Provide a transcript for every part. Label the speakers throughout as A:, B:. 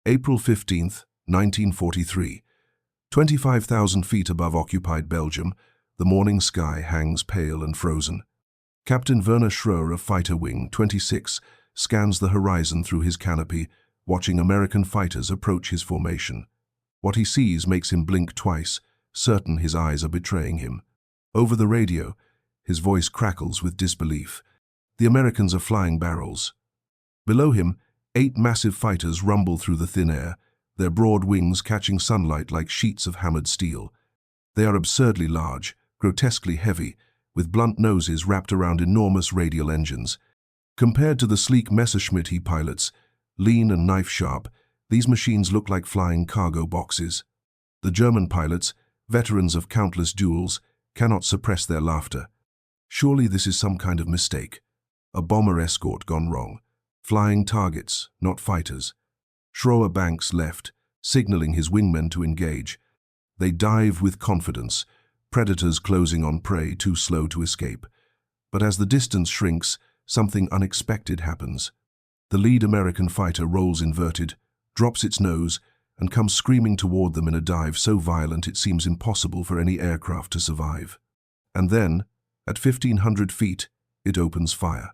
A: April 15th, 1943. 25,000 feet above occupied Belgium, the morning sky hangs pale and frozen. Captain Werner Schroer of Fighter Wing 26 scans the horizon through his canopy, watching American fighters approach his formation. What he sees makes him blink twice, certain his eyes are betraying him. Over the radio, his voice crackles with disbelief. The Americans are flying barrels. Below him, 8 massive fighters rumble through the thin air, their broad wings catching sunlight like sheets of hammered steel. They are absurdly large, grotesquely heavy, with blunt noses wrapped around enormous radial engines. Compared to the sleek Messerschmitt he pilots, lean and knife-sharp, these machines look like flying cargo boxes. The German pilots, veterans of countless duels, cannot suppress their laughter. Surely this is some kind of mistake. A bomber escort gone wrong. Flying targets, not fighters. Schroer banks left, signaling his wingmen to engage. They dive with confidence, predators closing on prey too slow to escape. But as the distance shrinks, something unexpected happens. The lead American fighter rolls inverted, drops its nose, and comes screaming toward them in a dive so violent it seems impossible for any aircraft to survive. And then, at 1,500 feet, it opens fire.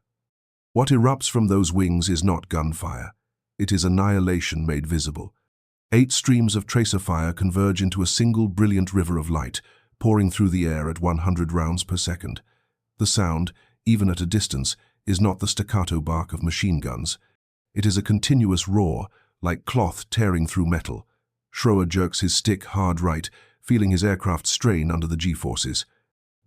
A: What erupts from those wings is not gunfire. It is annihilation made visible. 8 streams of tracer fire converge into a single brilliant river of light, pouring through the air at 100 rounds per second. The sound, even at a distance, is not the staccato bark of machine guns. It is a continuous roar, like cloth tearing through metal. Schroer jerks his stick hard right, feeling his aircraft strain under the G-forces.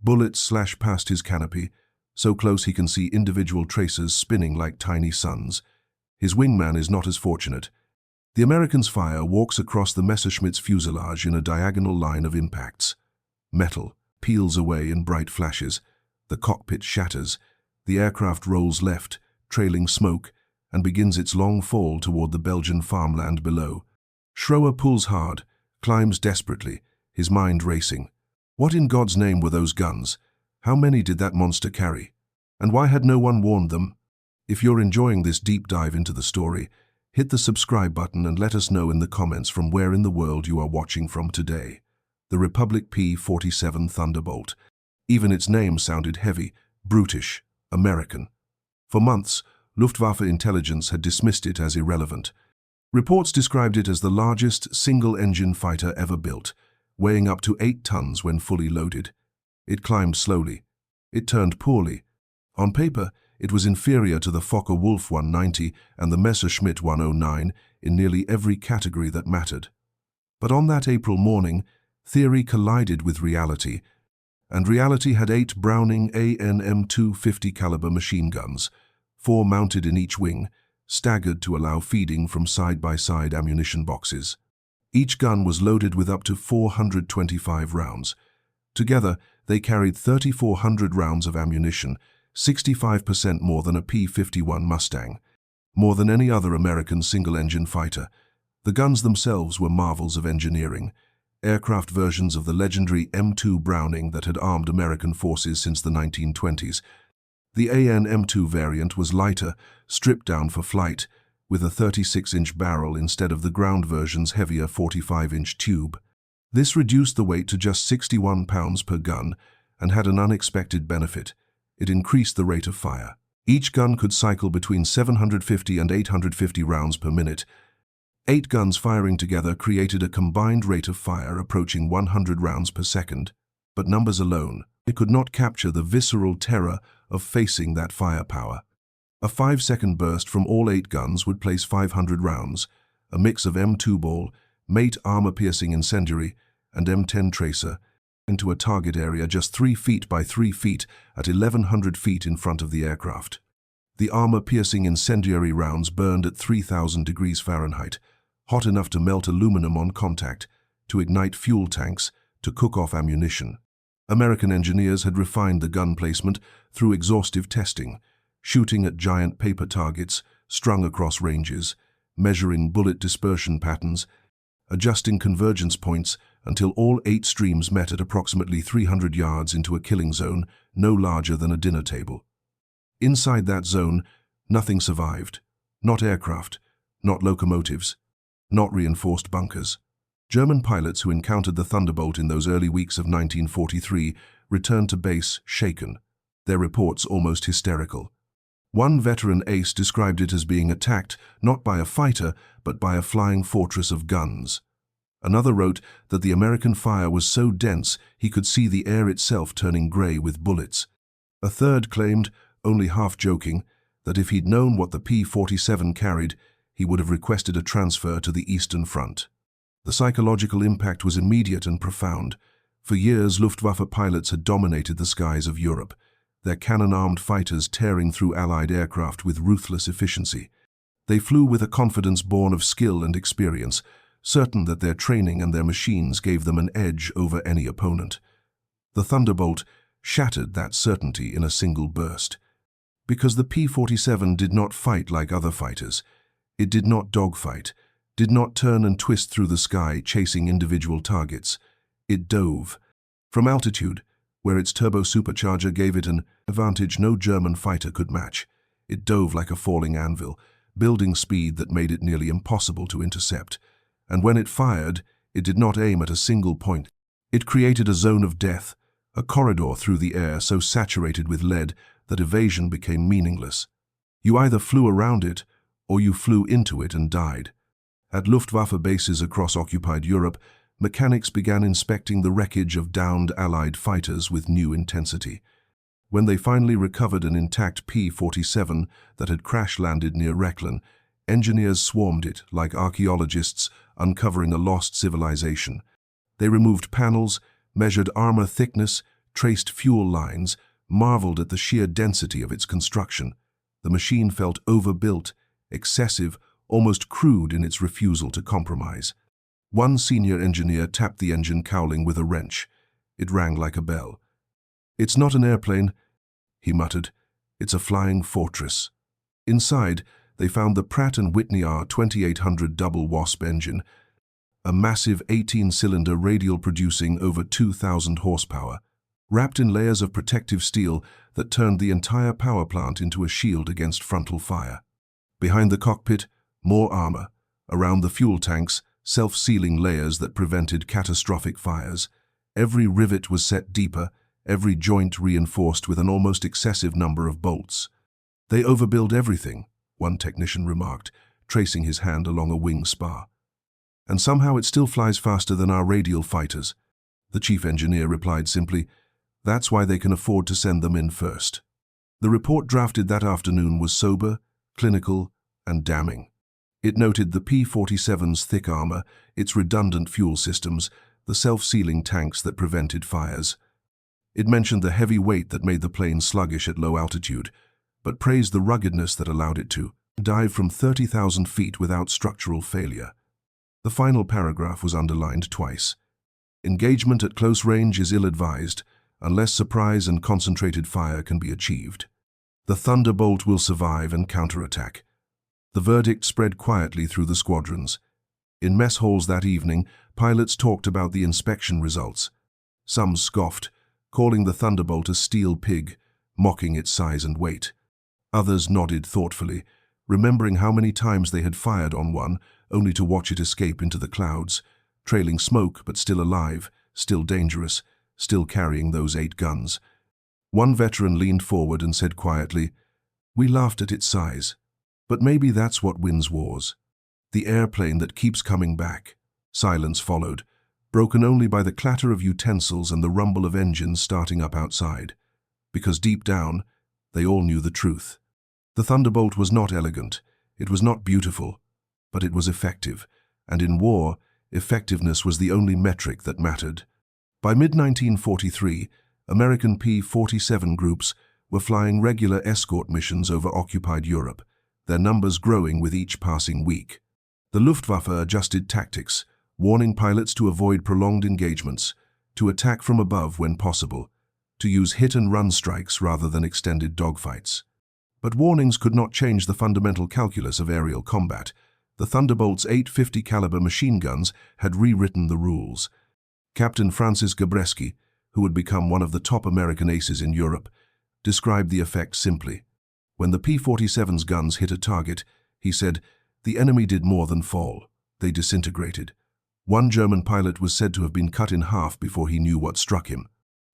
A: Bullets slash past his canopy, so close he can see individual tracers spinning like tiny suns. His wingman is not as fortunate. The American's fire walks across the Messerschmitt's fuselage in a diagonal line of impacts. Metal peels away in bright flashes. The cockpit shatters. The aircraft rolls left, trailing smoke, and begins its long fall toward the Belgian farmland below. Schroer pulls hard, climbs desperately, his mind racing. What in God's name were those guns? How many did that monster carry? And why had no one warned them? If you're enjoying this deep dive into the story, hit the subscribe button and let us know in the comments from where in the world you are watching from today. The Republic P-47 Thunderbolt. Even its name sounded heavy, brutish, American. For months, Luftwaffe intelligence had dismissed it as irrelevant. Reports described it as the largest single-engine fighter ever built, weighing up to 8 tons when fully loaded. It climbed slowly. It turned poorly. On paper, it was inferior to the Focke-Wulf 190 and the Messerschmitt 109 in nearly every category that mattered. But on that April morning, theory collided with reality, and reality had 8 Browning AN-M250 caliber machine guns, 4 mounted in each wing, staggered to allow feeding from side-by-side ammunition boxes. Each gun was loaded with up to 425 rounds. Together, they carried 3,400 rounds of ammunition, 65% more than a P-51 Mustang, more than any other American single-engine fighter. The guns themselves were marvels of engineering, aircraft versions of the legendary M2 Browning that had armed American forces since the 1920s. The AN-M2 variant was lighter, stripped down for flight, with a 36-inch barrel instead of the ground version's heavier 45-inch tube. This reduced the weight to just 61 pounds per gun and had an unexpected benefit. It increased the rate of fire. Each gun could cycle between 750 and 850 rounds per minute. 8 guns firing together created a combined rate of fire approaching 100 rounds per second. But numbers alone, it could not capture the visceral terror of facing that firepower. A 5-second burst from all 8 guns would place 500 rounds, a mix of M2 ball, mate armor-piercing incendiary, and M10 tracer, into a target area just 3 feet by 3 feet at 1,100 feet in front of the aircraft. The armor-piercing incendiary rounds burned at 3,000 degrees Fahrenheit, hot enough to melt aluminum on contact, to ignite fuel tanks, to cook off ammunition. American engineers had refined the gun placement through exhaustive testing, shooting at giant paper targets strung across ranges, measuring bullet dispersion patterns, adjusting convergence points until all 8 streams met at approximately 300 yards into a killing zone no larger than a dinner table. Inside that zone, nothing survived. Not aircraft, not locomotives. not reinforced bunkers. German pilots who encountered the Thunderbolt in those early weeks of 1943 returned to base shaken, their reports almost hysterical. One veteran ace described it as being attacked not by a fighter, but by a flying fortress of guns. Another wrote that the American fire was so dense he could see the air itself turning grey with bullets. A third claimed, only half joking, that if he'd known what the P-47 carried, he would have requested a transfer to the Eastern Front. The psychological impact was immediate and profound. For years, Luftwaffe pilots had dominated the skies of Europe, their cannon-armed fighters tearing through Allied aircraft with ruthless efficiency. They flew with a confidence born of skill and experience, certain that their training and their machines gave them an edge over any opponent. The Thunderbolt shattered that certainty in a single burst. Because the P-47 did not fight like other fighters. It did not dogfight, did not turn and twist through the sky chasing individual targets. It dove. From altitude, where its turbo-supercharger gave it an advantage no German fighter could match. It dove like a falling anvil, building speed that made it nearly impossible to intercept. And when it fired, it did not aim at a single point. It created a zone of death, a corridor through the air so saturated with lead that evasion became meaningless. You either flew around it, or you flew into it and died. At Luftwaffe bases across occupied Europe, mechanics began inspecting the wreckage of downed Allied fighters with new intensity. When they finally recovered an intact P-47 that had crash-landed near Rechlin, engineers swarmed it like archaeologists uncovering a lost civilization. They removed panels, measured armor thickness, traced fuel lines, marveled at the sheer density of its construction. The machine felt overbuilt, excessive, almost crude in its refusal to compromise. One senior engineer tapped the engine cowling with a wrench. It rang like a bell. "It's not an airplane," he muttered. "It's a flying fortress." Inside, they found the Pratt & Whitney R2800 double Wasp engine, a massive 18-cylinder radial producing over 2,000 horsepower, wrapped in layers of protective steel that turned the entire power plant into a shield against frontal fire. Behind the cockpit, more armor. Around the fuel tanks, self-sealing layers that prevented catastrophic fires. Every rivet was set deeper, every joint reinforced with an almost excessive number of bolts. "They overbuild everything," one technician remarked, tracing his hand along a wing spar. "And somehow it still flies faster than our radial fighters." The chief engineer replied simply, "That's why they can afford to send them in first." The report drafted that afternoon was sober, clinical, and damning. It noted the P-47's thick armor, its redundant fuel systems, the self-sealing tanks that prevented fires. It mentioned the heavy weight that made the plane sluggish at low altitude, but praised the ruggedness that allowed it to dive from 30,000 feet without structural failure. The final paragraph was underlined twice. "Engagement at close range is ill-advised, unless surprise and concentrated fire can be achieved. The Thunderbolt will survive and counterattack." The verdict spread quietly through the squadrons. In mess halls that evening, pilots talked about the inspection results. Some scoffed, calling the Thunderbolt a steel pig, mocking its size and weight. Others nodded thoughtfully, remembering how many times they had fired on one, only to watch it escape into the clouds, trailing smoke but still alive, still dangerous, still carrying those 8 guns. One veteran leaned forward and said quietly, "We laughed at its size. But maybe that's what wins wars. The airplane that keeps coming back." Silence followed, broken only by the clatter of utensils and the rumble of engines starting up outside. Because deep down, they all knew the truth. The Thunderbolt was not elegant, it was not beautiful, but it was effective, and in war, effectiveness was the only metric that mattered. By mid-1943, American P-47 groups were flying regular escort missions over occupied Europe, their numbers growing with each passing week. The Luftwaffe adjusted tactics, warning pilots to avoid prolonged engagements, to attack from above when possible, to use hit-and-run strikes rather than extended dogfights. But warnings could not change the fundamental calculus of aerial combat. The Thunderbolt's 850 caliber machine guns had rewritten the rules. Captain Francis Gabreski, who had become one of the top American aces in Europe, described the effect simply. When the P-47's guns hit a target, he said, "The enemy did more than fall. They disintegrated. One German pilot was said to have been cut in half before he knew what struck him.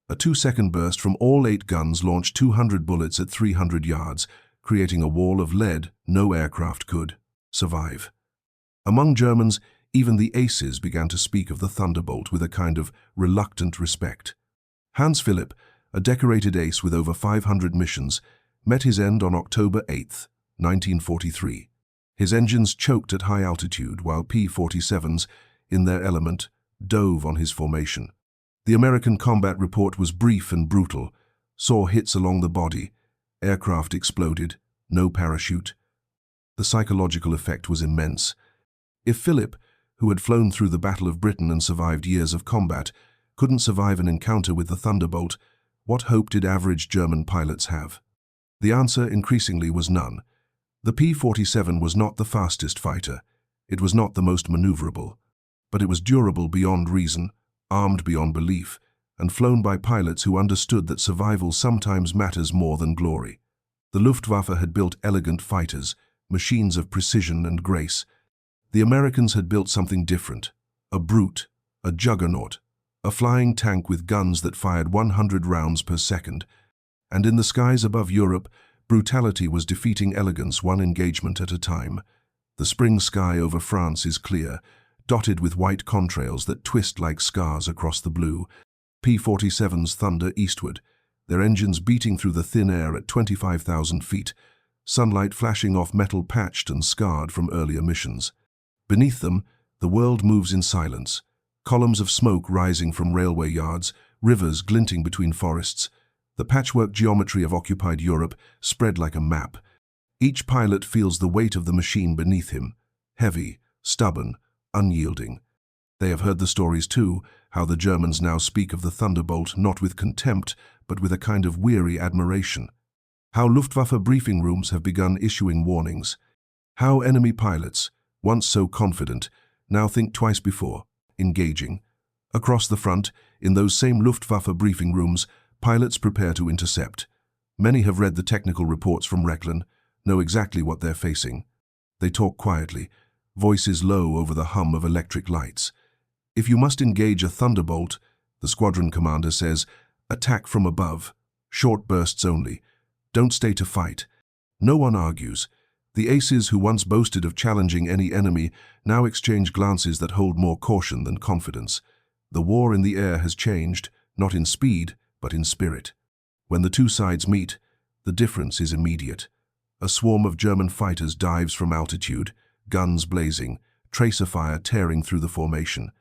A: A 2-second burst from all 8 guns launched 200 bullets at 300 yards, creating a wall of lead no aircraft could survive. Among Germans, even the aces began to speak of the Thunderbolt with a kind of reluctant respect. Hans Philipp, a decorated ace with over 500 missions, met his end on October 8, 1943. His engines choked at high altitude while P-47's, in their element, dove on his formation. The American combat report was brief and brutal. Saw hits along the body. Aircraft exploded. No parachute. The psychological effect was immense. If Philipp, who had flown through the Battle of Britain and survived years of combat, couldn't survive an encounter with the Thunderbolt, what hope did average German pilots have? The answer increasingly was none. The P-47 was not the fastest fighter. It was not the most maneuverable. But it was durable beyond reason, armed beyond belief, and flown by pilots who understood that survival sometimes matters more than glory. The Luftwaffe had built elegant fighters, machines of precision and grace. The Americans had built something different, a brute, a juggernaut, a flying tank with guns that fired 100 rounds per second. And in the skies above Europe, brutality was defeating elegance one engagement at a time. The spring sky over France is clear, dotted with white contrails that twist like scars across the blue. P-47's thunder eastward, their engines beating through the thin air at 25,000 feet, sunlight flashing off metal patched and scarred from earlier missions. Beneath them, the world moves in silence, columns of smoke rising from railway yards, rivers glinting between forests. The patchwork geometry of occupied Europe spread like a map. Each pilot feels the weight of the machine beneath him, heavy, stubborn, unyielding. They have heard the stories too, how the Germans now speak of the Thunderbolt not with contempt, but with a kind of weary admiration. How Luftwaffe briefing rooms have begun issuing warnings. How enemy pilots, once so confident, now think twice before engaging. Across the front, in those same Luftwaffe briefing rooms, pilots prepare to intercept. Many have read the technical reports from Rechlin, know exactly what they're facing. They talk quietly, voices low over the hum of electric lights. If you must engage a Thunderbolt, the squadron commander says, attack from above, short bursts only. Don't stay to fight. No one argues. The aces who once boasted of challenging any enemy now exchange glances that hold more caution than confidence. The war in the air has changed, not in speed, but in spirit. When the two sides meet, the difference is immediate. A swarm of German fighters dives from altitude, guns blazing, tracer fire tearing through the formation.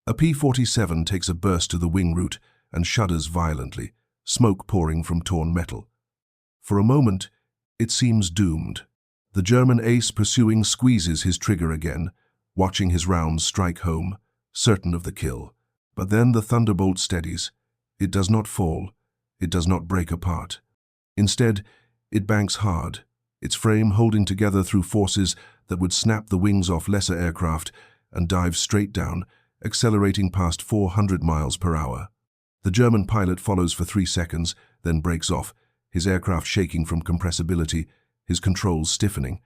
A: A P-47 takes a burst to the wing root and shudders violently, smoke pouring from torn metal. For a moment, it seems doomed. The German ace pursuing squeezes his trigger again, watching his rounds strike home, certain of the kill. But then the Thunderbolt steadies. It does not fall. It does not break apart. Instead, it banks hard, its frame holding together through forces that would snap the wings off lesser aircraft and dive straight down, accelerating past 400 miles per hour. The German pilot follows for 3 seconds, then breaks off, his aircraft shaking from compressibility, his controls stiffening.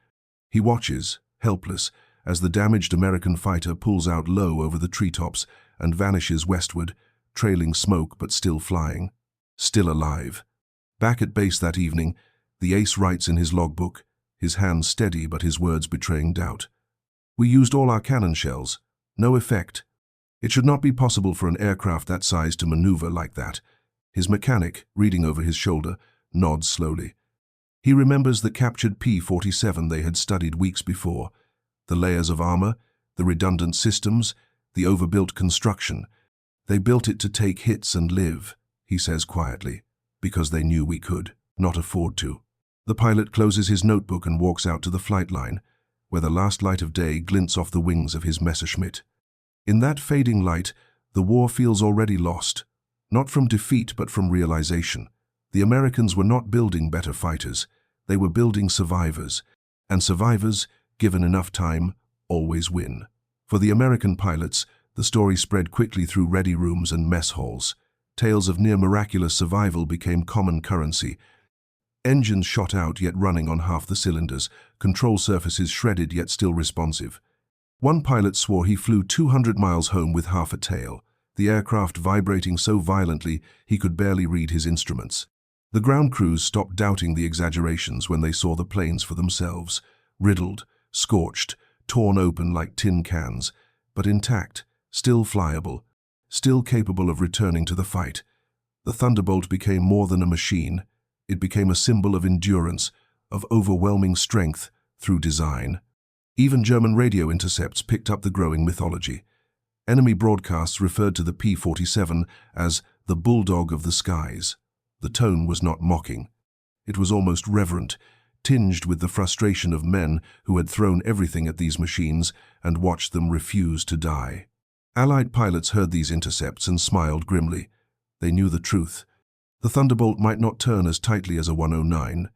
A: He watches, helpless, as the damaged American fighter pulls out low over the treetops and vanishes westward, trailing smoke but still flying, still alive. Back at base that evening, the ace writes in his logbook, his hand steady but his words betraying doubt. We used all our cannon shells. No effect. It should not be possible for an aircraft that size to maneuver like that. His mechanic, reading over his shoulder, nods slowly. He remembers the captured P-47 they had studied weeks before. The layers of armor, the redundant systems, the overbuilt construction. They built it to take hits and live, he says quietly, because they knew we could not afford to. The pilot closes his notebook and walks out to the flight line, where the last light of day glints off the wings of his Messerschmitt. In that fading light, the war feels already lost, not from defeat but from realization. The Americans were not building better fighters, they were building survivors, and survivors, given enough time, always win. For the American pilots, the story spread quickly through ready rooms and mess halls. Tales of near miraculous survival became common currency. Engines shot out yet running on half the cylinders, control surfaces shredded yet still responsive. One pilot swore he flew 200 miles home with half a tail, the aircraft vibrating so violently he could barely read his instruments. The ground crews stopped doubting the exaggerations when they saw the planes for themselves, riddled, scorched, torn open like tin cans, but intact, still flyable, still capable of returning to the fight. The Thunderbolt became more than a machine. It became a symbol of endurance, of overwhelming strength through design. Even German radio intercepts picked up the growing mythology. Enemy broadcasts referred to the P-47 as the bulldog of the skies. The tone was not mocking. It was almost reverent, tinged with the frustration of men who had thrown everything at these machines and watched them refuse to die. Allied pilots heard these intercepts and smiled grimly. They knew the truth. The Thunderbolt might not turn as tightly as a 109.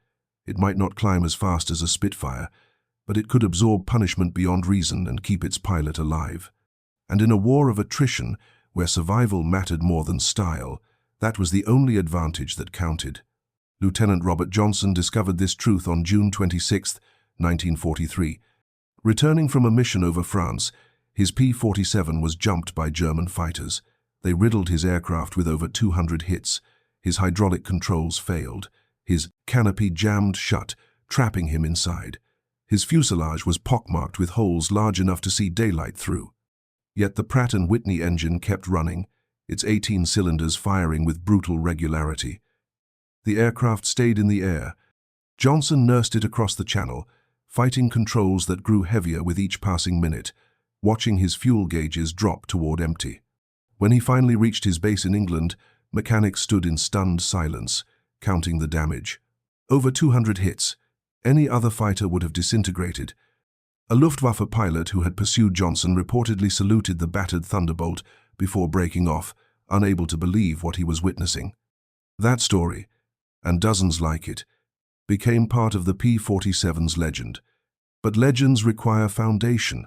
A: It might not climb as fast as a Spitfire, but it could absorb punishment beyond reason and keep its pilot alive. And in a war of attrition, where survival mattered more than style, that was the only advantage that counted. Lieutenant Robert Johnson discovered this truth on June 26, 1943. Returning from a mission over France, his P-47 was jumped by German fighters. They riddled his aircraft with over 200 hits. His hydraulic controls failed. His canopy jammed shut, trapping him inside. His fuselage was pockmarked with holes large enough to see daylight through. Yet the Pratt & Whitney engine kept running, its 18 cylinders firing with brutal regularity. The aircraft stayed in the air. Johnson nursed it across the channel, fighting controls that grew heavier with each passing minute, watching his fuel gauges drop toward empty. When he finally reached his base in England, mechanics stood in stunned silence, counting the damage. Over 200 hits. Any other fighter would have disintegrated. A Luftwaffe pilot who had pursued Johnson reportedly saluted the battered Thunderbolt before breaking off, unable to believe what he was witnessing. That story, and dozens like it, became part of the P-47's legend. But legends require foundation,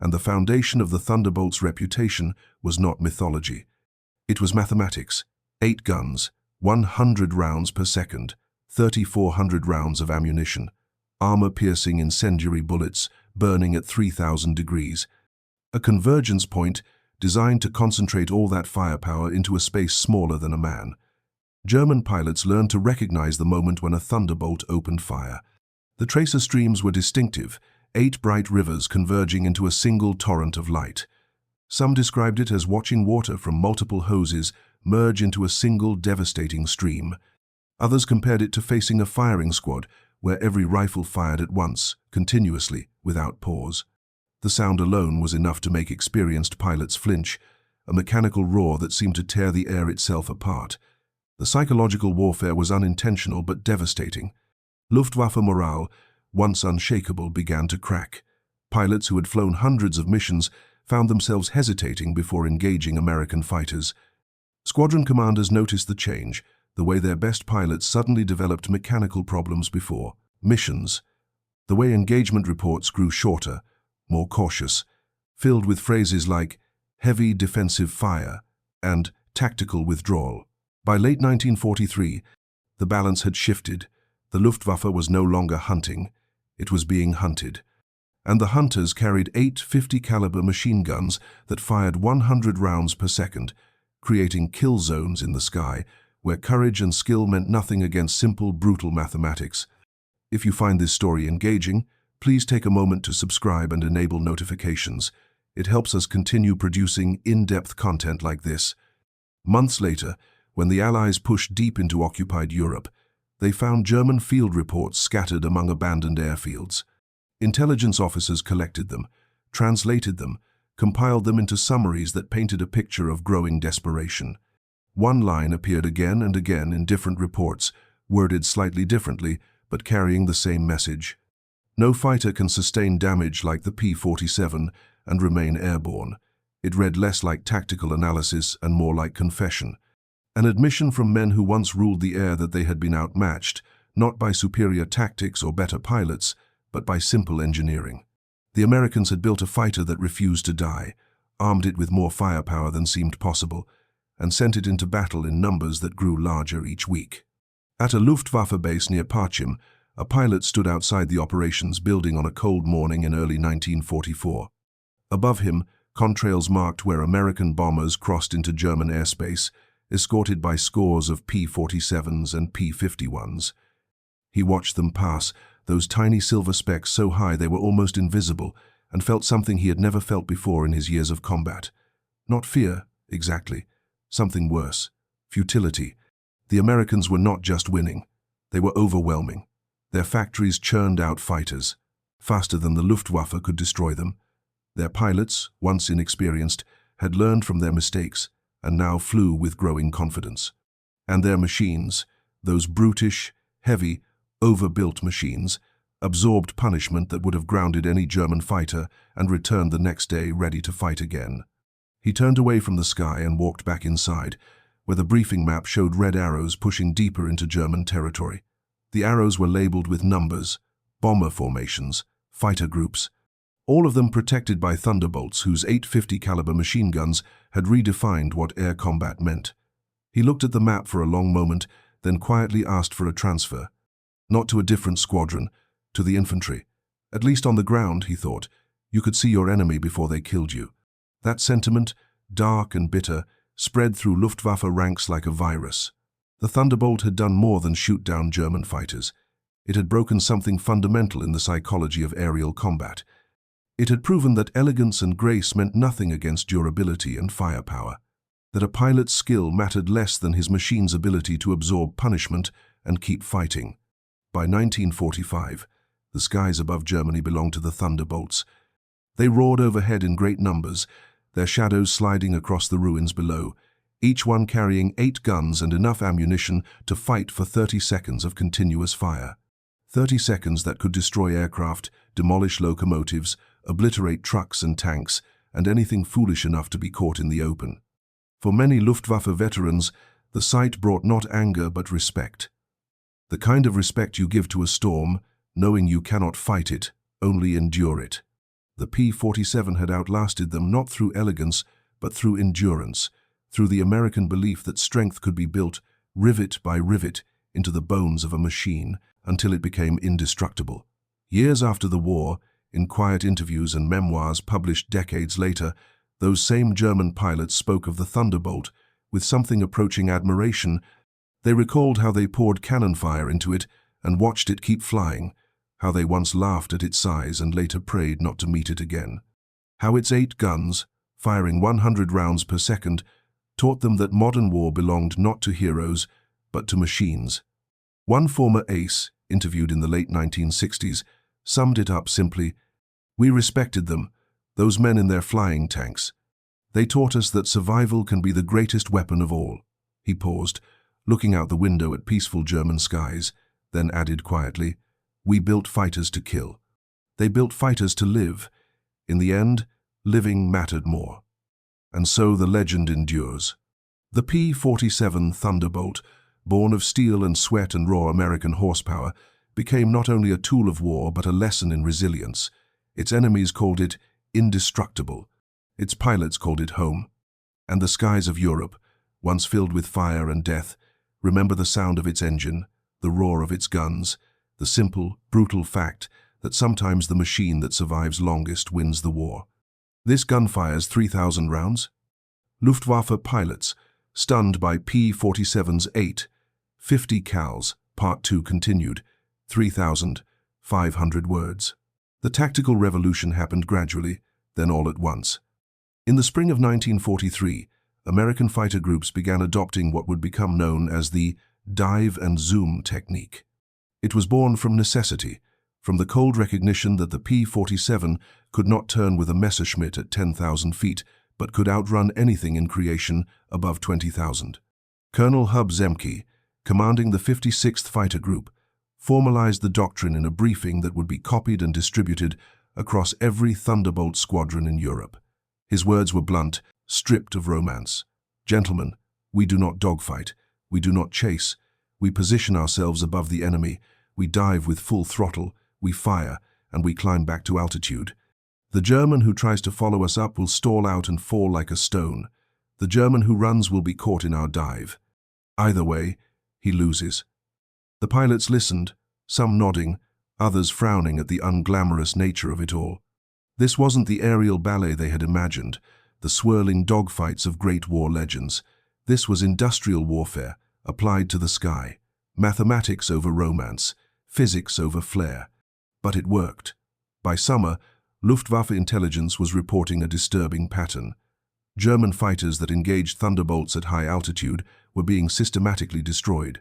A: and the foundation of the Thunderbolt's reputation was not mythology. It was mathematics. 8 guns, 100 rounds per second, 3,400 rounds of ammunition, armor-piercing incendiary bullets burning at 3,000 degrees. A convergence point designed to concentrate all that firepower into a space smaller than a man. German pilots learned to recognize the moment when a Thunderbolt opened fire. The tracer streams were distinctive, 8 bright rivers converging into a single torrent of light. Some described it as watching water from multiple hoses merge into a single devastating stream. Others compared it to facing a firing squad where every rifle fired at once, continuously, without pause. The sound alone was enough to make experienced pilots flinch, a mechanical roar that seemed to tear the air itself apart. The psychological warfare was unintentional but devastating. Luftwaffe morale, once unshakable, began to crack. Pilots who had flown hundreds of missions found themselves hesitating before engaging American fighters. Squadron commanders noticed the change, the way their best pilots suddenly developed mechanical problems before missions. The way engagement reports grew shorter, more cautious, filled with phrases like heavy defensive fire and tactical withdrawal. By late 1943, the balance had shifted. The Luftwaffe was no longer hunting, it was being hunted. And the hunters carried 8 50-caliber machine guns that fired 100 rounds per second, creating kill zones in the sky, where courage and skill meant nothing against simple, brutal mathematics. If you find this story engaging, please take a moment to subscribe and enable notifications. It helps us continue producing in-depth content like this. Months later, when the Allies pushed deep into occupied Europe, they found German field reports scattered among abandoned airfields. Intelligence officers collected them, translated them, compiled them into summaries that painted a picture of growing desperation. One line appeared again and again in different reports, worded slightly differently, but carrying the same message. No fighter can sustain damage like the P-47 and remain airborne. It read less like tactical analysis and more like confession. An admission from men who once ruled the air that they had been outmatched, not by superior tactics or better pilots, but by simple engineering. The Americans had built a fighter that refused to die, armed it with more firepower than seemed possible, and sent it into battle in numbers that grew larger each week. At a Luftwaffe base near Parchim, a pilot stood outside the operations building on a cold morning in early 1944. Above him, contrails marked where American bombers crossed into German airspace, escorted by scores of P-47's and P-51's. He watched them pass, those tiny silver specks so high they were almost invisible, and felt something he had never felt before in his years of combat. Not fear, exactly. Something worse. Futility. The Americans were not just winning. They were overwhelming. Their factories churned out fighters, faster than the Luftwaffe could destroy them. Their pilots, once inexperienced, had learned from their mistakes and now flew with growing confidence. And their machines, those brutish, heavy, overbuilt machines, absorbed punishment that would have grounded any German fighter and returned the next day ready to fight again. He turned away from the sky and walked back inside, where the briefing map showed red arrows pushing deeper into German territory. The arrows were labeled with numbers, bomber formations, fighter groups, all of them protected by Thunderbolts whose 850 caliber machine guns had redefined what air combat meant. He looked at the map for a long moment, then quietly asked for a transfer. Not to a different squadron, to the infantry. At least on the ground, he thought, you could see your enemy before they killed you. That sentiment, dark and bitter, spread through Luftwaffe ranks like a virus. The Thunderbolt had done more than shoot down German fighters. It had broken something fundamental in the psychology of aerial combat. It had proven that elegance and grace meant nothing against durability and firepower, that a pilot's skill mattered less than his machine's ability to absorb punishment and keep fighting. By 1945, the skies above Germany belonged to the Thunderbolts. They roared overhead in great numbers, their shadows sliding across the ruins below, each one carrying 8 guns and enough ammunition to fight for 30 seconds of continuous fire. 30 seconds that could destroy aircraft, demolish locomotives, obliterate trucks and tanks, and anything foolish enough to be caught in the open. For many Luftwaffe veterans, the sight brought not anger but respect. The kind of respect you give to a storm, knowing you cannot fight it, only endure it. The P-47 had outlasted them not through elegance, but through endurance, through the American belief that strength could be built, rivet by rivet, into the bones of a machine, until it became indestructible. Years after the war, in quiet interviews and memoirs published decades later, those same German pilots spoke of the Thunderbolt with something approaching admiration. They recalled how they poured cannon fire into it and watched it keep flying, how they once laughed at its size and later prayed not to meet it again. How its 8 guns, firing 100 rounds per second, taught them that modern war belonged not to heroes, but to machines. One former ace, interviewed in the late 1960s, summed it up simply, "We respected them, those men in their flying tanks. They taught us that survival can be the greatest weapon of all." He paused, looking out the window at peaceful German skies, then added quietly, "We built fighters to kill. They built fighters to live. In the end, living mattered more." And so the legend endures. The P-47 Thunderbolt, born of steel and sweat and raw American horsepower, became not only a tool of war but a lesson in resilience. Its enemies called it indestructible. Its pilots called it home. And the skies of Europe, once filled with fire and death, remember the sound of its engine, the roar of its guns, the simple, brutal fact that sometimes the machine that survives longest wins the war. This gun fires 3,000 rounds. Luftwaffe pilots, stunned by P-47's 850 cals, Part 2 continued, 3,500 words. The tactical revolution happened gradually, then all at once. In the spring of 1943, American fighter groups began adopting what would become known as the dive and zoom technique. It was born from necessity, from the cold recognition that the P-47 could not turn with a Messerschmitt at 10,000 feet, but could outrun anything in creation above 20,000. Colonel Hub Zemke, commanding the 56th Fighter Group, formalized the doctrine in a briefing that would be copied and distributed across every Thunderbolt squadron in Europe. His words were blunt, stripped of romance. "Gentlemen, we do not dogfight, we do not chase, we position ourselves above the enemy, we dive with full throttle, we fire, and we climb back to altitude. The German who tries to follow us up will stall out and fall like a stone. The German who runs will be caught in our dive. Either way, he loses." The pilots listened, some nodding, others frowning at the unglamorous nature of it all. This wasn't the aerial ballet they had imagined, the swirling dogfights of Great War legends. This was industrial warfare, applied to the sky. Mathematics over romance, physics over flair. But it worked. By summer, Luftwaffe intelligence was reporting a disturbing pattern. German fighters that engaged Thunderbolts at high altitude were being systematically destroyed.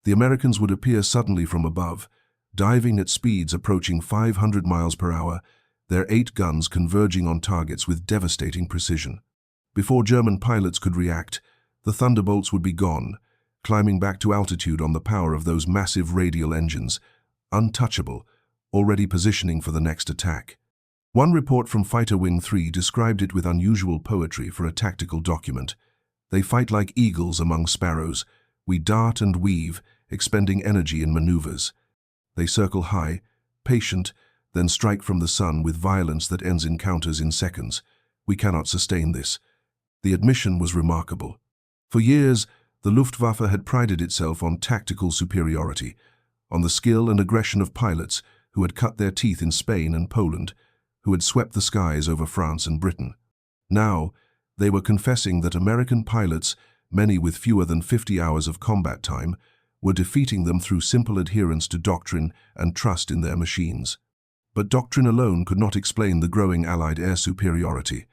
A: The Americans would appear suddenly from above, diving at speeds approaching 500 miles per hour, their 8 guns converging on targets with devastating precision. Before German pilots could react, the Thunderbolts would be gone, climbing back to altitude on the power of those massive radial engines, untouchable, already positioning for the next attack. One report from Fighter Wing 3 described it with unusual poetry for a tactical document. They fight like eagles among sparrows. We dart and weave, expending energy in maneuvers. They circle high, patient, then strike from the sun with violence that ends encounters in seconds. We cannot sustain this. The admission was remarkable. For years, the Luftwaffe had prided itself on tactical superiority, on the skill and aggression of pilots who had cut their teeth in Spain and Poland, who had swept the skies over France and Britain. Now, they were confessing that American pilots, many with fewer than 50 hours of combat time, were defeating them through simple adherence to doctrine and trust in their machines. But doctrine alone could not explain the growing Allied air superiority.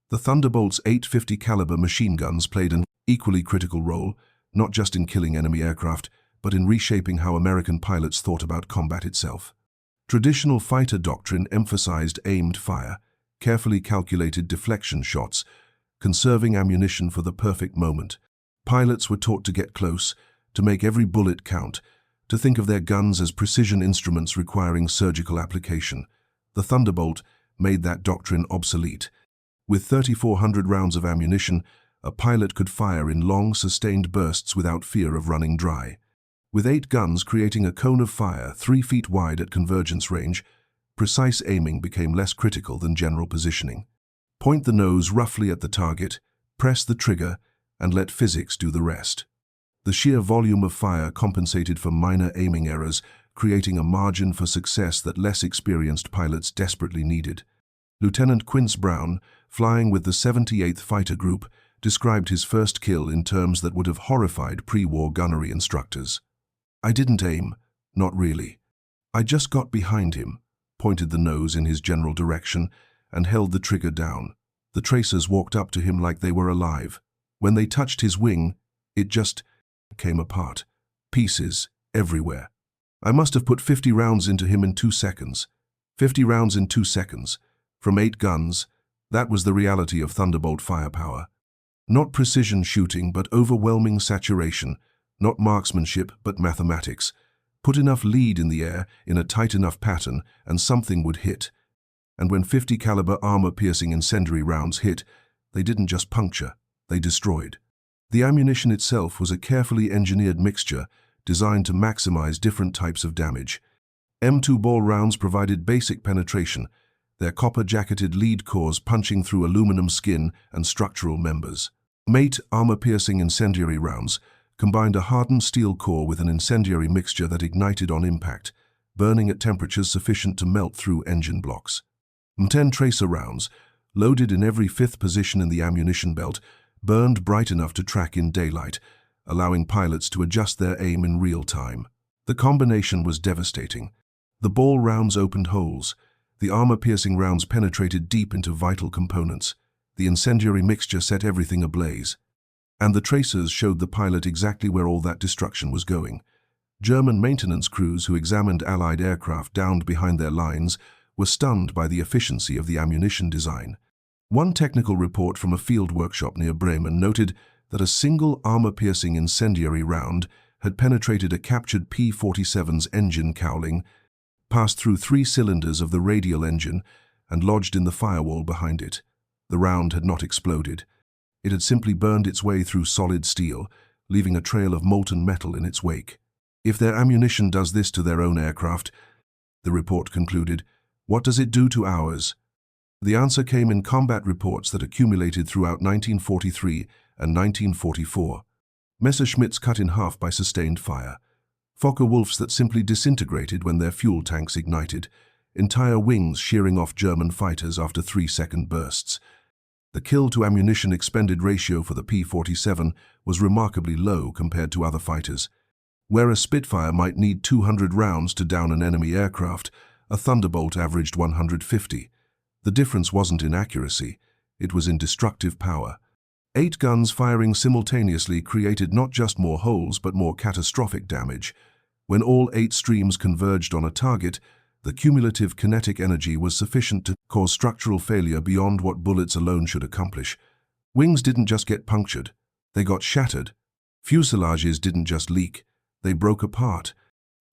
A: The Thunderbolt's 850 caliber machine guns played an equally critical role, not just in killing enemy aircraft, but in reshaping how American pilots thought about combat itself. Traditional fighter doctrine emphasized aimed fire, carefully calculated deflection shots, conserving ammunition for the perfect moment. Pilots were taught to get close, to make every bullet count, to think of their guns as precision instruments requiring surgical application. The Thunderbolt made that doctrine obsolete. With 3,400 rounds of ammunition, a pilot could fire in long, sustained bursts without fear of running dry. With 8 guns creating a cone of fire 3 feet wide at convergence range, precise aiming became less critical than general positioning. Point the nose roughly at the target, press the trigger, and let physics do the rest. The sheer volume of fire compensated for minor aiming errors, creating a margin for success that less experienced pilots desperately needed. Lieutenant Quince Brown, flying with the 78th Fighter Group, described his first kill in terms that would have horrified pre-war gunnery instructors. "I didn't aim, not really. I just got behind him, pointed the nose in his general direction, and held the trigger down. The tracers walked up to him like they were alive. When they touched his wing, it just came apart. Pieces everywhere. I must have put 50 rounds into him in 2 seconds. 50 rounds in 2 seconds. From 8 guns, that was the reality of Thunderbolt firepower. Not precision shooting, but overwhelming saturation. Not marksmanship, but mathematics. Put enough lead in the air, in a tight enough pattern, and something would hit. And when 50 caliber armor-piercing incendiary rounds hit, they didn't just puncture, they destroyed. The ammunition itself was a carefully engineered mixture designed to maximize different types of damage. M2 ball rounds provided basic penetration, their copper-jacketed lead cores punching through aluminum skin and structural members. Mate armor-piercing incendiary rounds combined a hardened steel core with an incendiary mixture that ignited on impact, burning at temperatures sufficient to melt through engine blocks. M10 tracer rounds, loaded in every 5th position in the ammunition belt, burned bright enough to track in daylight, allowing pilots to adjust their aim in real time. The combination was devastating. The ball rounds opened holes. The armor-piercing rounds penetrated deep into vital components. The incendiary mixture set everything ablaze. And the tracers showed the pilot exactly where all that destruction was going. German maintenance crews who examined Allied aircraft downed behind their lines were stunned by the efficiency of the ammunition design. One technical report from a field workshop near Bremen noted that a single armor-piercing incendiary round had penetrated a captured P-47's engine cowling, passed through 3 cylinders of the radial engine, and lodged in the firewall behind it. The round had not exploded. It had simply burned its way through solid steel, leaving a trail of molten metal in its wake. If their ammunition does this to their own aircraft, the report concluded, what does it do to ours? The answer came in combat reports that accumulated throughout 1943 and 1944. Messerschmitts cut in half by sustained fire. Focke-Wulfs that simply disintegrated when their fuel tanks ignited. entire wings shearing off German fighters after 3-second bursts. The kill-to-ammunition expended ratio for the P-47 was remarkably low compared to other fighters. Where a Spitfire might need 200 rounds to down an enemy aircraft, a Thunderbolt averaged 150. The difference wasn't in accuracy, it was in destructive power. 8 guns firing simultaneously created not just more holes but more catastrophic damage. When all 8 streams converged on a target, the cumulative kinetic energy was sufficient to cause structural failure beyond what bullets alone should accomplish. Wings didn't just get punctured, they got shattered. Fuselages didn't just leak, they broke apart.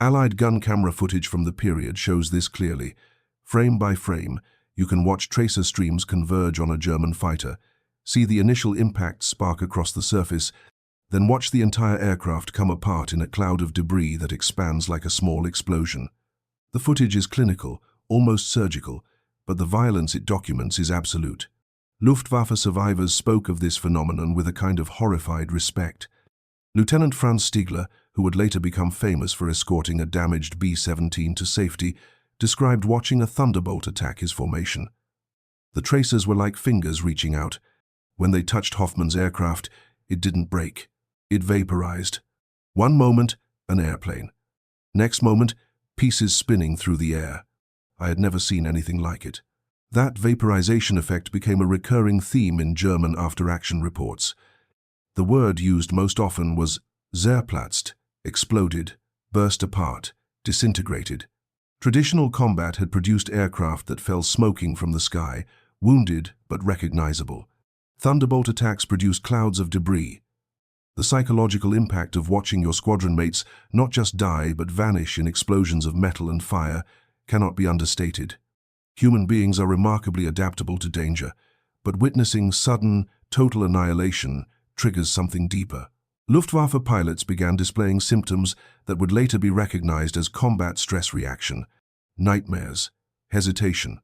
A: Allied gun camera footage from the period shows this clearly. Frame by frame, you can watch tracer streams converge on a German fighter, see the initial impact spark across the surface, then watch the entire aircraft come apart in a cloud of debris that expands like a small explosion. The footage is clinical, almost surgical, but the violence it documents is absolute. Luftwaffe survivors spoke of this phenomenon with a kind of horrified respect. Lieutenant Franz Stiegler, who would later become famous for escorting a damaged B-17 to safety, described watching a Thunderbolt attack his formation. The tracers were like fingers reaching out. When they touched Hoffmann's aircraft, it didn't break. It vaporized. One moment, an airplane. Next moment, pieces spinning through the air. I had never seen anything like it. That vaporization effect became a recurring theme in German after-action reports. The word used most often was zerplatzt, exploded, burst apart, disintegrated. Traditional combat had produced aircraft that fell smoking from the sky, wounded but recognizable. Thunderbolt attacks produced clouds of debris. The psychological impact of watching your squadron mates not just die but vanish in explosions of metal and fire cannot be understated. Human beings are remarkably adaptable to danger, but witnessing sudden, total annihilation triggers something deeper. Luftwaffe pilots began displaying symptoms that would later be recognized as combat stress reaction: nightmares, hesitation,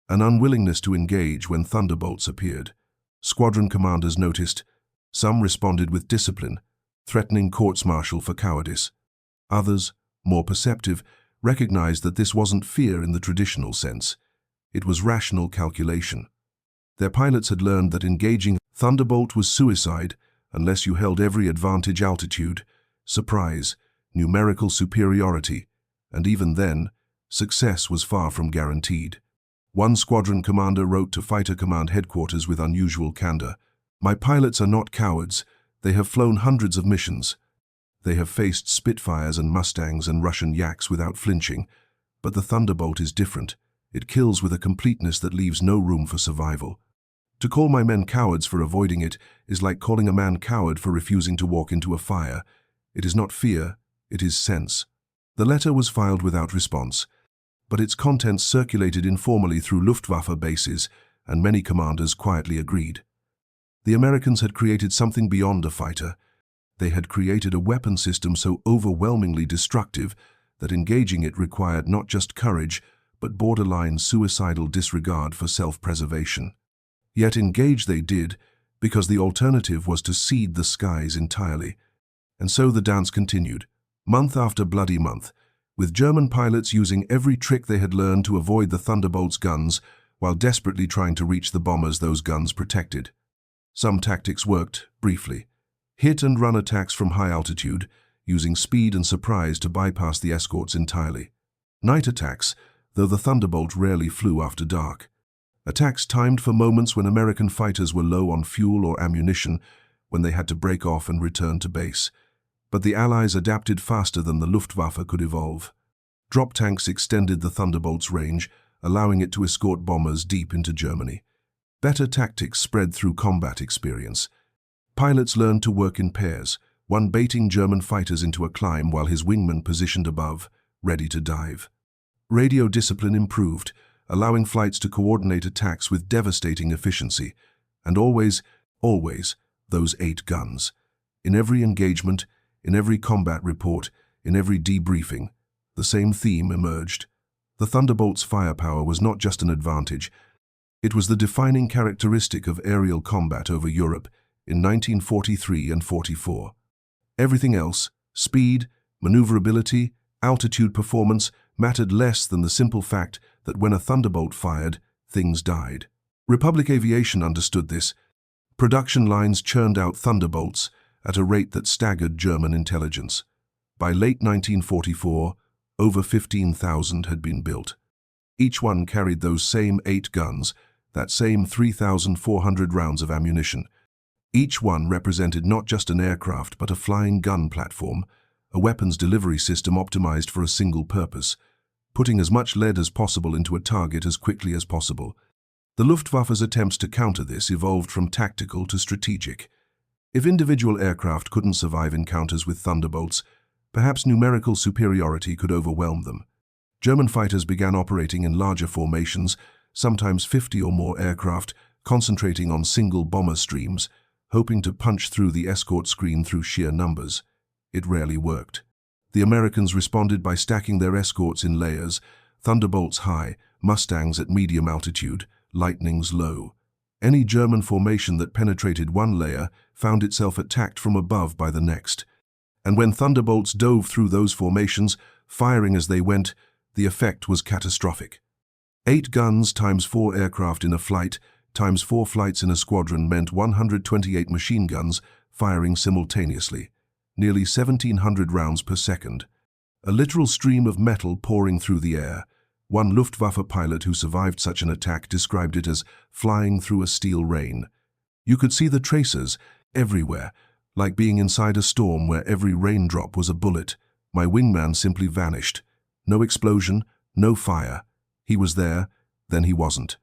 A: an unwillingness to engage when thunderbolts appeared. Squadron commanders noticed. Some responded with discipline, threatening courts-martial for cowardice. Others, more perceptive, recognized that this wasn't fear in the traditional sense. It was rational calculation. Their pilots had learned that engaging Thunderbolt was suicide unless you held every advantage: altitude, surprise, numerical superiority, and even then, success was far from guaranteed. One squadron commander wrote to Fighter Command Headquarters with unusual candor, "My pilots are not cowards. They have flown hundreds of missions. They have faced Spitfires and Mustangs and Russian Yaks without flinching. But the Thunderbolt is different. It kills with a completeness that leaves no room for survival. To call my men cowards for avoiding it is like calling a man coward for refusing to walk into a fire. It is not fear, it is sense." The letter was filed without response, but its contents circulated informally through Luftwaffe bases, and many commanders quietly agreed. The Americans had created something beyond a fighter. They had created a weapon system so overwhelmingly destructive that engaging it required not just courage, but borderline suicidal disregard for self-preservation. Yet engage they did, because the alternative was to cede the skies entirely. And so the dance continued, month after bloody month, with German pilots using every trick they had learned to avoid the Thunderbolt's guns, while desperately trying to reach the bombers those guns protected. Some tactics worked, briefly. Hit-and-run attacks from high altitude, using speed and surprise to bypass the escorts entirely. Night attacks, though the Thunderbolt rarely flew after dark. Attacks timed for moments when American fighters were low on fuel or ammunition, when they had to break off and return to base. But the Allies adapted faster than the Luftwaffe could evolve. Drop tanks extended the Thunderbolt's range, allowing it to escort bombers deep into Germany. Better tactics spread through combat experience. Pilots learned to work in pairs, one baiting German fighters into a climb while his wingman positioned above, ready to dive. Radio discipline improved, allowing flights to coordinate attacks with devastating efficiency. And always, those 8 guns. In every engagement, in every combat report, in every debriefing, the same theme emerged. The Thunderbolt's firepower was not just an advantage. It was the defining characteristic of aerial combat over Europe in 1943 and 44. Everything else, speed, maneuverability, altitude performance, mattered less than the simple fact that when a Thunderbolt fired, things died. Republic Aviation understood this. Production lines churned out Thunderbolts at a rate that staggered German intelligence. By late 1944, over 15,000 had been built. Each one carried those same 8 guns, that same 3,400 rounds of ammunition. Each one represented not just an aircraft but a flying gun platform, a weapons delivery system optimized for a single purpose, putting as much lead as possible into a target as quickly as possible. The Luftwaffe's attempts to counter this evolved from tactical to strategic. If individual aircraft couldn't survive encounters with Thunderbolts, perhaps numerical superiority could overwhelm them. German fighters began operating in larger formations, sometimes 50 or more aircraft, concentrating on single bomber streams, hoping to punch through the escort screen through sheer numbers. It rarely worked. The Americans responded by stacking their escorts in layers, Thunderbolts high, Mustangs at medium altitude, Lightnings low. Any German formation that penetrated one layer found itself attacked from above by the next. And when Thunderbolts dove through those formations, firing as they went, the effect was catastrophic. 8 guns times 4 aircraft in a flight times 4 flights in a squadron meant 128 machine guns firing simultaneously, nearly 1,700 rounds per second. A literal stream of metal pouring through the air. One Luftwaffe pilot who survived such an attack described it as flying through a steel rain. You could see the tracers everywhere, like being inside a storm where every raindrop was a bullet. My wingman simply vanished. No explosion, no fire. He was there, then he wasn't.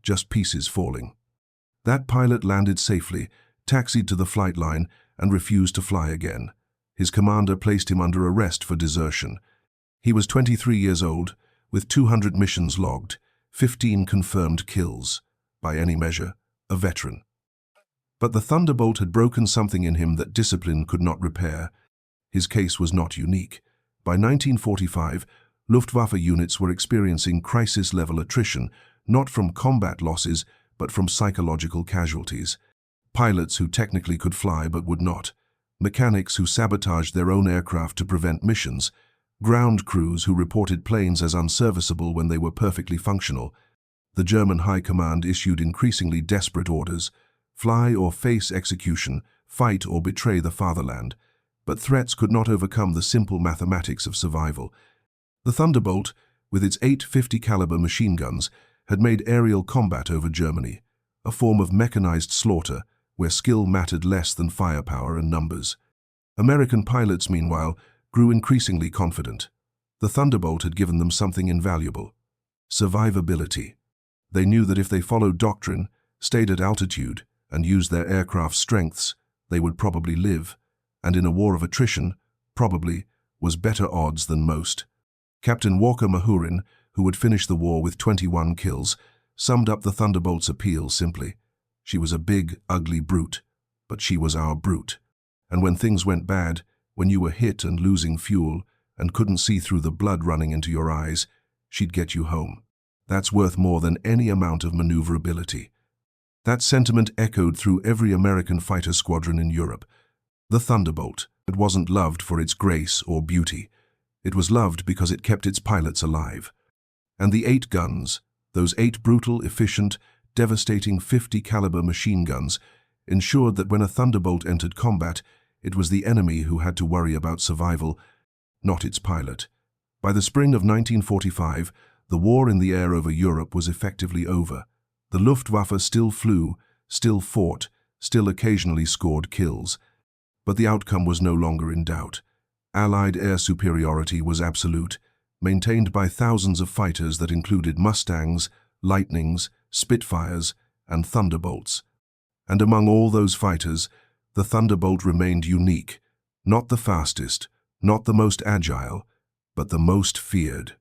A: Just pieces falling. That pilot landed safely, taxied to the flight line, and refused to fly again. His commander placed him under arrest for desertion. He was 23 years old, with 200 missions logged, 15 confirmed kills. By any measure, a veteran. But the Thunderbolt had broken something in him that discipline could not repair. His case was not unique. By 1945, Luftwaffe units were experiencing crisis-level attrition, not from combat losses, but from psychological casualties. Pilots who technically could fly but would not. Mechanics who sabotaged their own aircraft to prevent missions. Ground crews who reported planes as unserviceable when they were perfectly functional. The German High Command issued increasingly desperate orders. Fly or face execution, fight or betray the fatherland. But threats could not overcome the simple mathematics of survival. The Thunderbolt, with its 850 caliber machine guns, had made aerial combat over Germany, a form of mechanized slaughter where skill mattered less than firepower and numbers. American pilots, meanwhile, grew increasingly confident. The Thunderbolt had given them something invaluable: survivability. They knew that if they followed doctrine, stayed at altitude, and used their aircraft's strengths, they would probably live, and in a war of attrition, probably, was better odds than most. Captain Walker Mahurin, who would finish the war with 21 kills, summed up the Thunderbolt's appeal simply. She was a big, ugly brute, but she was our brute. And when things went bad, when you were hit and losing fuel, and couldn't see through the blood running into your eyes, she'd get you home. That's worth more than any amount of maneuverability. That sentiment echoed through every American fighter squadron in Europe. The Thunderbolt, it wasn't loved for its grace or beauty. It was loved because it kept its pilots alive. And the 8 guns, those 8 brutal, efficient, devastating 50 caliber machine guns, ensured that when a Thunderbolt entered combat, it was the enemy who had to worry about survival, not its pilot. By the spring of 1945, the war in the air over Europe was effectively over. The Luftwaffe still flew, still fought, still occasionally scored kills. But the outcome was no longer in doubt. Allied air superiority was absolute, maintained by thousands of fighters that included Mustangs, Lightnings, Spitfires, and Thunderbolts. And among all those fighters, the Thunderbolt remained unique, not the fastest, not the most agile, but the most feared.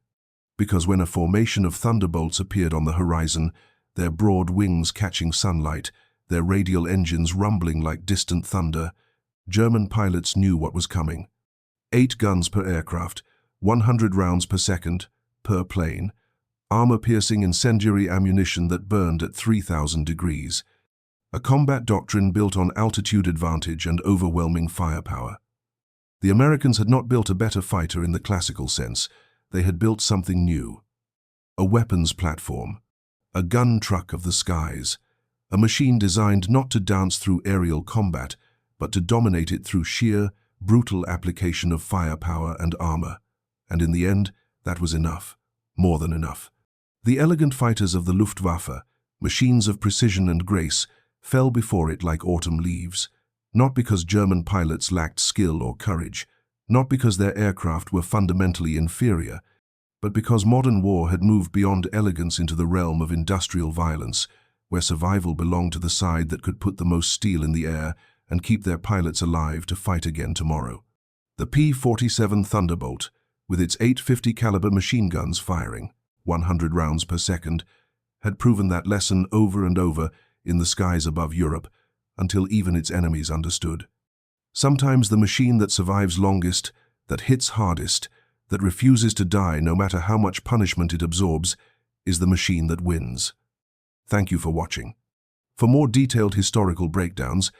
A: Because when a formation of Thunderbolts appeared on the horizon, their broad wings catching sunlight, their radial engines rumbling like distant thunder, German pilots knew what was coming. 8 guns per aircraft, 100 rounds per second, per plane, armor-piercing incendiary ammunition that burned at 3,000 degrees. A combat doctrine built on altitude advantage and overwhelming firepower. The Americans had not built a better fighter in the classical sense. They had built something new. A weapons platform, a gun truck of the skies, a machine designed not to dance through aerial combat, but to dominate it through sheer, brutal application of firepower and armor. And in the end, that was enough, more than enough. The elegant fighters of the Luftwaffe, machines of precision and grace, fell before it like autumn leaves, not because German pilots lacked skill or courage, not because their aircraft were fundamentally inferior, but because modern war had moved beyond elegance into the realm of industrial violence, where survival belonged to the side that could put the most steel in the air and keep their pilots alive to fight again tomorrow. The P-47 Thunderbolt, with its 850 caliber machine guns firing 100 rounds per second, had proven that lesson over and over in the skies above Europe, until even its enemies understood. Sometimes the machine that survives longest, that hits hardest, that refuses to die no matter how much punishment it absorbs, is the machine that wins. Thank you for watching. For more detailed historical breakdowns,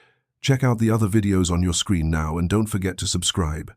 A: check out the other videos on your screen now and don't forget to subscribe.